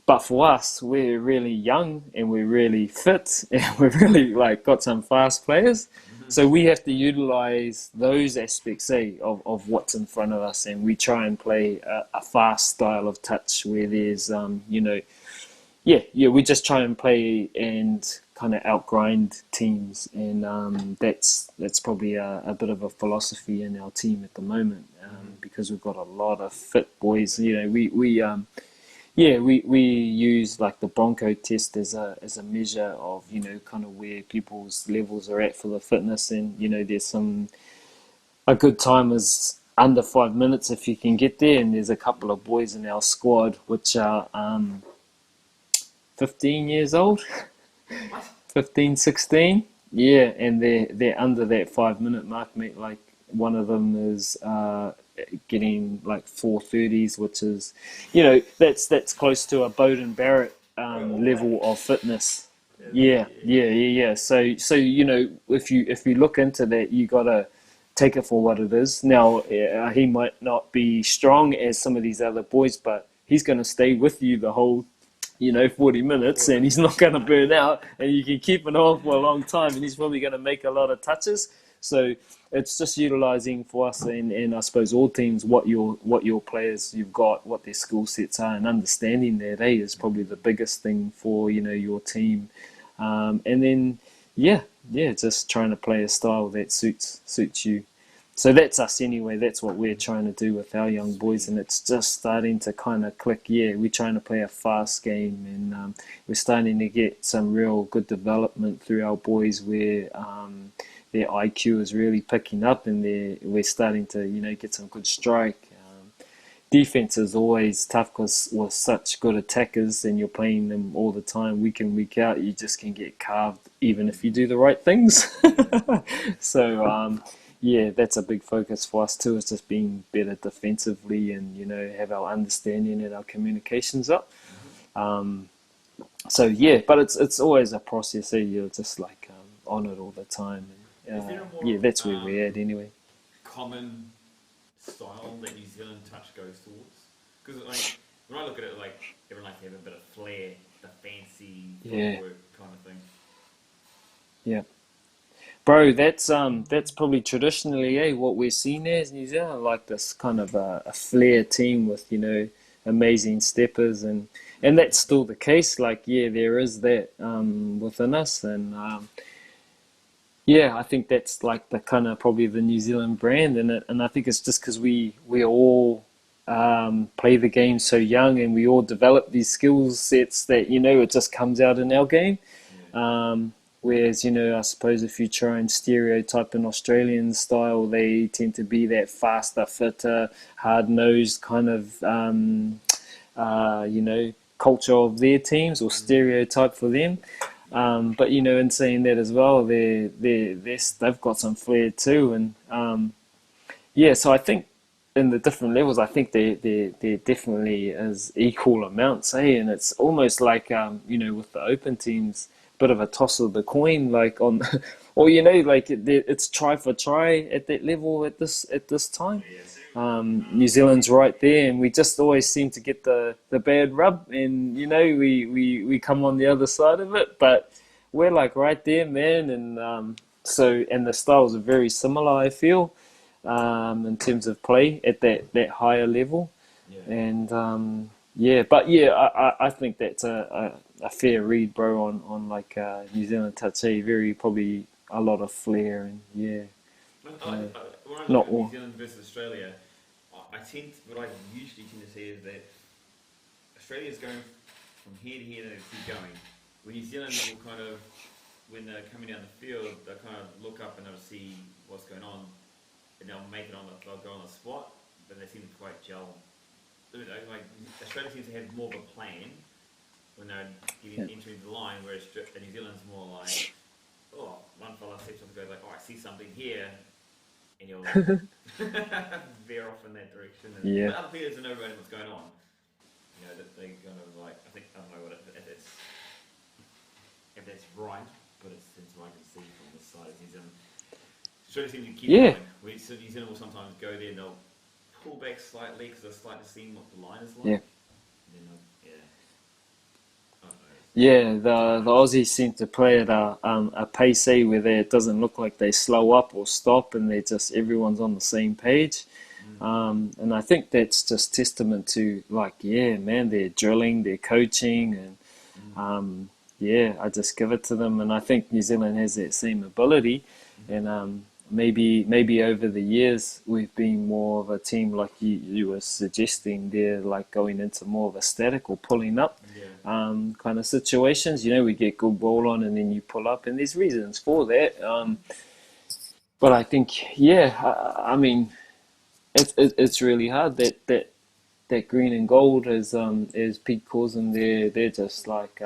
But for us, we're really young and we're really fit and we're really, like, got some fast players. So we have to utilize those aspects, of what's in front of us, and we try and play a fast style of touch where there's we just try and play and kind of outgrind teams, and that's probably a bit of a philosophy in our team at the moment, because we've got a lot of fit boys. We use, like, the Bronco test as a measure of kind of where people's levels are at for the fitness, and there's a good timers under 5 minutes if you can get there. And there's a couple of boys in our squad which are 15 years old, What? 15, 16. Yeah, and they're under that 5 minute mark, mate. Like one of them is getting like 4:30s, which is, that's close to a Bowden Barrett level of fitness. Yeah, yeah, yeah, yeah. So if you look into that, you gotta take it for what it is. Now, he might not be strong as some of these other boys, but he's gonna stay with you the whole 40 minutes, and he's not going to burn out, and you can keep it on for a long time, and he's probably going to make a lot of touches. So it's just utilizing for us, and I suppose all teams, what your players you've got, what their skill sets are, and understanding that is probably the biggest thing for your team. And then just trying to play a style that suits you. So that's us anyway. That's what we're trying to do with our young boys, and it's just starting to kind of click. Yeah, we're trying to play a fast game, and we're starting to get some real good development through our boys where their IQ is really picking up, and we're starting to get some good strike. Defense is always tough because with such good attackers and you're playing them all the time, week in, week out, you just can get carved even if you do the right things. So, that's a big focus for us too, is just being better defensively and, have our understanding and our communications up. But it's always a process. You're just like on it all the time. And, Is there a more that's where we're at anyway. common style that New Zealand touch goes towards? Because like when I look at it, like everyone likes to have a bit of flair, the fancy footwork kind of thing. Yeah. Bro, that's probably traditionally what we're seen as New Zealand, like this kind of a flair team with amazing steppers, and that's still the case. Like there is that within us, and I think that's like the kind of probably the New Zealand brand, and I think it's just because we all play the game so young, and we all develop these skill sets that it just comes out in our game. Whereas, I suppose if you try and stereotype an Australian style, they tend to be that faster, fitter, hard-nosed kind of, culture of their teams or stereotype for them. But, in saying that as well, they've got some flair too. And, so I think in the different levels, I think there definitely is equal amounts, And it's almost like, with the open teams, bit of a toss of the coin, like on, or it's try for try at that level at this time. New Zealand's right there, and we just always seem to get the bad rub, and we come on the other side of it, but we're like right there, man, and and the styles are very similar, I feel, in terms of play at that higher level, and I think that's a fair read, bro, on like New Zealand touch. Very probably a lot of flair, and When I not look at all. New Zealand versus Australia, what I usually tend to see is that Australia's going from here to here, they keep going. When New Zealand will kind of, when they're coming down the field, they'll kind of look up and they'll see what's going on, and they'll they'll go on the spot, but they seem to quite gel. Like Australia seems to have more of a plan when they're entering the line, whereas New Zealand's more like, one fella steps up and goes like, I see something here, and you'll veer off in that direction. And, but other players don't know really what's going on. That they kind of like, I don't know if that's right, but it's what I can see from this side of New Zealand. Australia seems to keep going. New Zealand will sometimes go there and they'll pull back slightly because they're slightly seeing what the line is like. The Aussies seem to play at a pace where it doesn't look like they slow up or stop, and everyone's on the same page. And I think that's just testament to their drilling, their coaching, and I just give it to them. And I think New Zealand has that same ability, and maybe over the years we've been more of a team like you were suggesting there, like going into more of a static or pulling up kind of situations. We get good ball on and then you pull up, and there's reasons for that. But I think I mean it's really hard. That green and gold, as Pete calls them, they're just like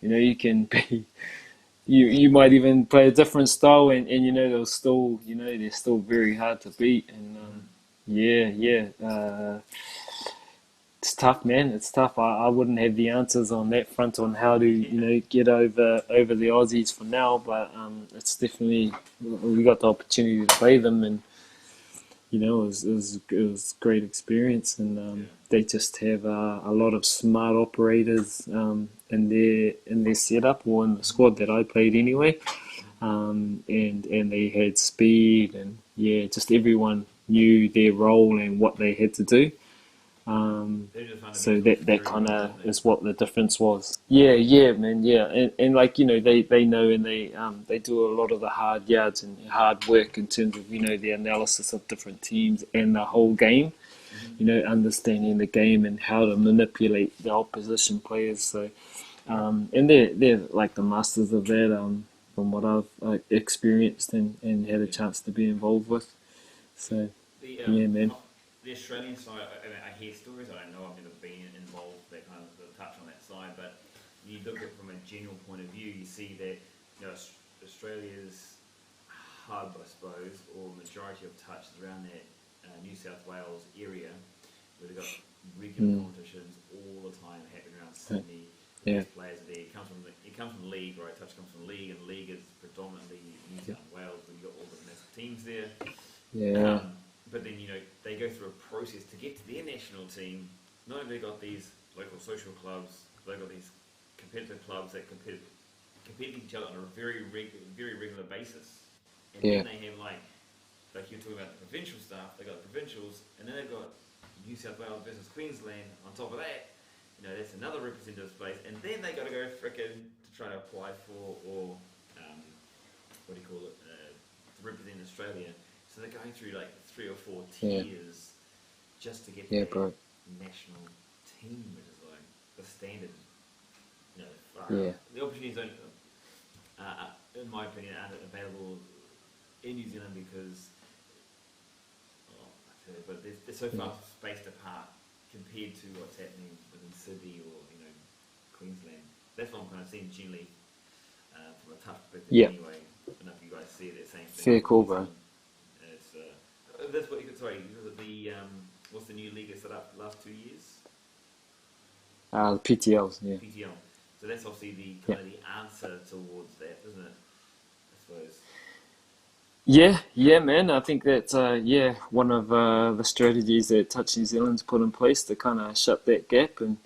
you can be you might even play a different style, and they'll still they're still very hard to beat. And it's tough, man. It's tough. I wouldn't have the answers on that front on how to get over the Aussies for now, but it's definitely we got the opportunity to play them, and it was great experience, and they just have a lot of smart operators in their setup, or in the squad that I played anyway, and they had speed, and just everyone knew their role and what they had to do. So that kind of is what the difference was. Yeah, man, yeah, and like they know, and they do a lot of the hard yards and hard work in terms of the analysis of different teams and the whole game. Understanding the game and how to manipulate the opposition players. So, and they're like the masters of that. From what I've experienced and had a chance to be involved with. So, yeah, man. The Australian side, I hear stories. I don't know. I've never been involved that kind of touch on that side. But you look at it from a general point of view, you see that Australia's hub, I suppose, or majority of touch is around that New South Wales area, where they've got regular competitions all the time happening around Sydney. Yeah. Players are there. It comes from league, right? Touch comes from league, and league is predominantly New South Wales, where you got all the national teams there. Yeah. But then they go through a process to get to their national team. Not only got these local social clubs, they've got these competitive clubs that compete with each other on a very regular basis. And then they have like you're talking about the provincial stuff. They got the provincials, and then they've got New South Wales versus Queensland. On top of that, that's another representative place, and then they got to go frickin' to try to apply for or what do you call it to represent Australia. So they're going through like 3 or 4 tiers just to get their national team, which is like the standard. The opportunities don't, in my opinion, aren't available in New Zealand because, but they're so far spaced apart compared to what's happening within Sydney or Queensland. That's what I'm kind of seeing generally from a tough perspective. Anyway, I don't know if you guys see that same thing. Fair call, bro. That's what what's the new league they set up the last 2 years? The PTLs, yeah. PTL. So that's obviously the kind of the answer towards that, isn't it? I suppose. Yeah, man. I think that's one of the strategies that Touch New Zealand's put in place to kind of shut that gap. And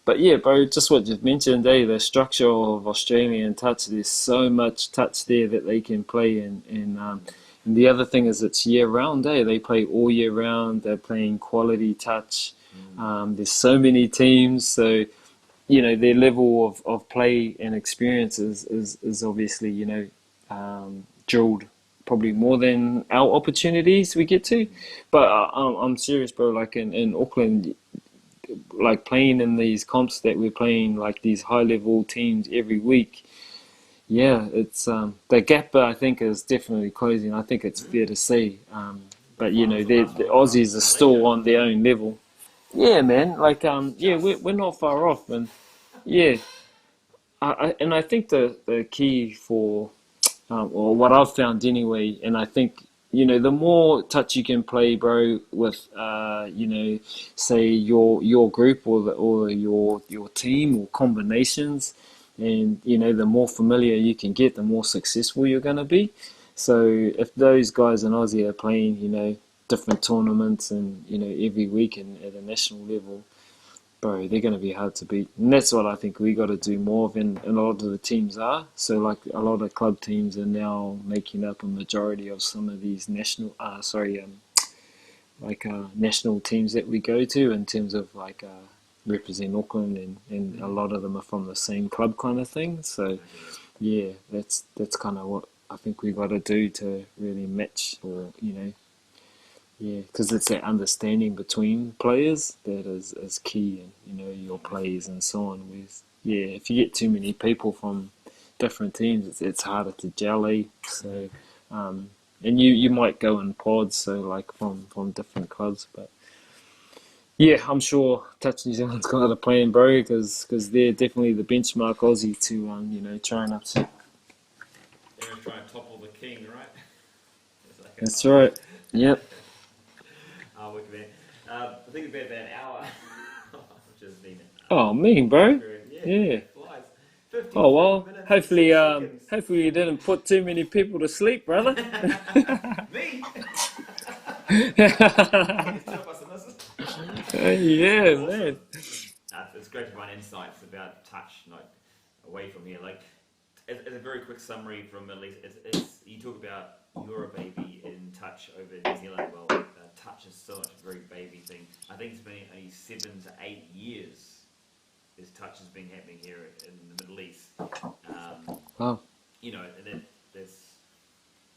but yeah, bro, just what you've mentioned, the structure of Australian touch. There's so much touch there that they can play, and the other thing is it's year round. They play all year round. They're playing quality touch. There's so many teams, so their level of play and experience is obviously drilled probably more than our opportunities we get to. But I'm serious, bro. Like in Auckland, like playing in these comps that we're playing, like these high level teams every week. Yeah, it's the gap I think is definitely closing. I think it's fair to say. But the Aussies are still on their own level. Yeah, man. Like we're not far off, and yeah, I think the key for or what I've found anyway, and I think the more touch you can play, bro, with say your group or your team or combinations, and the more familiar you can get, the more successful you're going to be. So if those guys in Aussie are playing different tournaments and every week and at a national level, bro, they're going to be hard to beat. And that's what I think we got to do more of, and a lot of the teams are. So like a lot of club teams are now making up a majority of some of these national national teams that we go to, in terms of represent Auckland, and a lot of them are from the same club kind of thing. So yeah, that's kind of what I think we got to do to really match, or because it's that understanding between players that is key, and your plays and so on. If you get too many people from different teams, it's harder to gel. So and you might go in pods, so like from different clubs, but. Yeah, I'm sure Touch New Zealand's got a plan, bro, because they're definitely the benchmark Aussie to try and upset. Everyone's trying to topple the king, right? It's like That's right. Yep. wicked man. I think it's about an hour, which has been Oh, mean, bro. yeah, Yeah. flies. Oh 53 well. minutes and Hopefully, 6 seconds. hopefully you didn't put too many people to sleep, brother. Me? Yeah, It's two of us and this is man. awesome. It's great to find insights about touch, like away from here. Like, as a very quick summary from at least, it's you talk about you're a baby in touch over in New Zealand. Well, touch is so much a very baby thing. I think it's been only 7 to 8 years this touch has been happening here in the Middle East. Wow. And then that's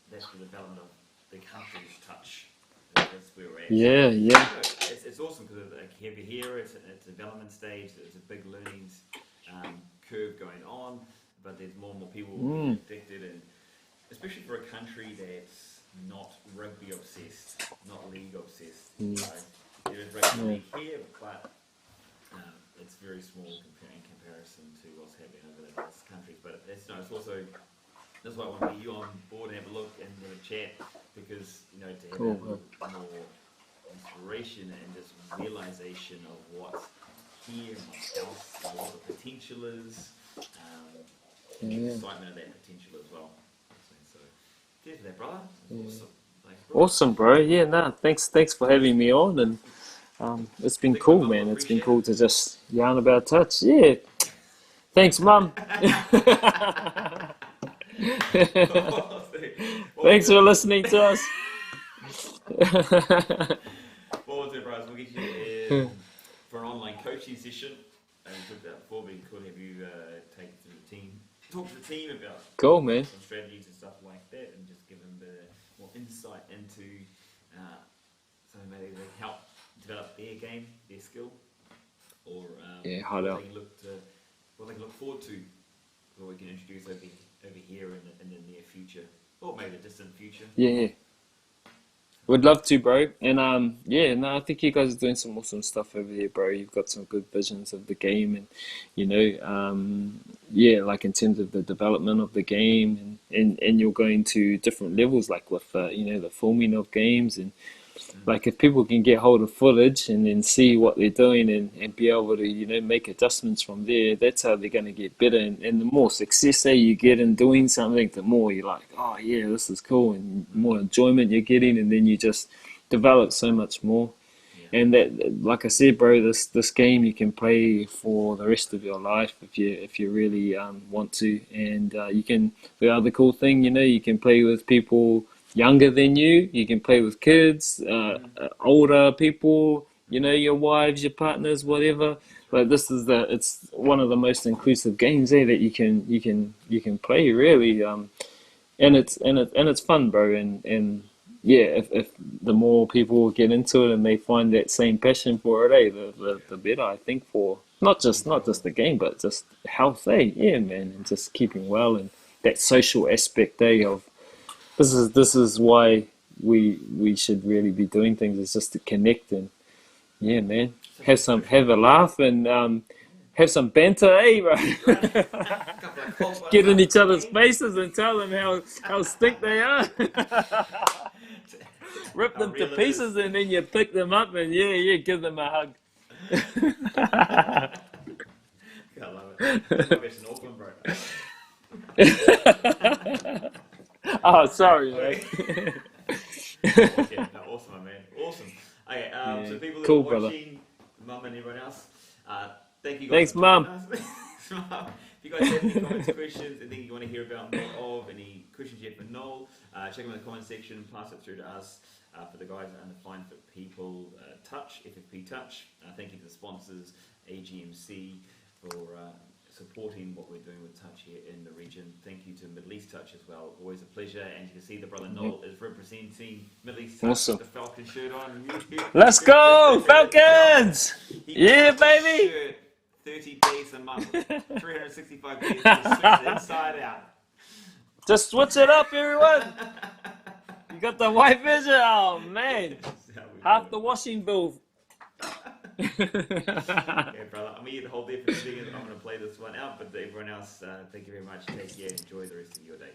the development of the country's touch. That's where we're at. Yeah, yeah. It's awesome because like over here, it's a development stage. There's a big learning curve going on, but there's more and more people getting addicted, and especially for a country that's not rugby obsessed, not league obsessed. There is rugby league here, but it's very small in comparison to what's happening over in those countries. But it's also that's why I want to get you on board and have a look and have a chat, because to have more inspiration and just realization of what's here and what's else, and what the potential is, and the excitement of that potential as well. So, cheers for that, brother. Awesome. Thanks, bro. Awesome, bro. Yeah, nah. Thanks for having me on, and it's been cool, man. It's been cool to just yarn about touch. Yeah. Thanks, Mum. Thanks for listening to us. What we'll do, bros, we'll get you for an online coaching session. And we talked about before, we could have you take it to the team, talk to the team about cool, man. some strategies and stuff like that, and just give them a bit more insight into something maybe they can help develop their game, their skill, or hard out. What they can look forward to, what we can introduce over here in the near future, or maybe the distant future. Yeah. Would love to, bro. And I think you guys are doing some awesome stuff over there, bro. You've got some good visions of the game, and like in terms of the development of the game, and you're going to different levels, like with the filming of games, and like if people can get hold of footage and then see what they're doing and be able to make adjustments from there, that's how they're going to get better. And the more success that you get in doing something, the more you're like, oh yeah, this is cool, and more enjoyment you're getting, and then you just develop so much more. And that, like I said, bro, this game you can play for the rest of your life if you really want to. And you can. The other cool thing, you can play with people younger than you. You can play with kids, older people. Your wives, your partners, whatever. But it's one of the most inclusive games that you can play, really. And it's fun, bro. And yeah, if the more people get into it and they find that same passion for it, the better, I think, for not just the game, but just health, yeah, man, and just keeping well, and that social aspect, of this is why we should really be doing things, is just to connect, and yeah, man, have a laugh, and have some banter, bro. Get in each other's faces and tell them how stick they are. Rip them to pieces, and then you pick them up and give them a hug. I love it. It's an Auckland, bro. Oh, sorry, mate. Awesome, man. Awesome. Okay, so people that cool, are watching, brother. Mum and everyone else, thank you guys. Thanks, Mum. If you guys have any comments, questions, anything you want to hear about more of, any questions you have for Noel, check them in the comment section, pass it through to us. For the guys under Fine for People Touch, FFP Touch. Thank you to the sponsors, AGMC, for supporting what we're doing with Touch here in the region. Thank you to Middle East Touch as well. Always a pleasure. And you can see the brother Noel is representing Middle East Touch with the Falcon shirt on. Let's go, Falcons! Yeah, baby! Shirt, 30 days a month, 365 days to switch it inside out. Just switch it up, everyone! You got the white version? Oh, man. Half the washing bill. Okay, brother. I'm here to hold there for 2 seconds. I'm going to play this one out, but everyone else, thank you very much. Take care. Enjoy the rest of your day.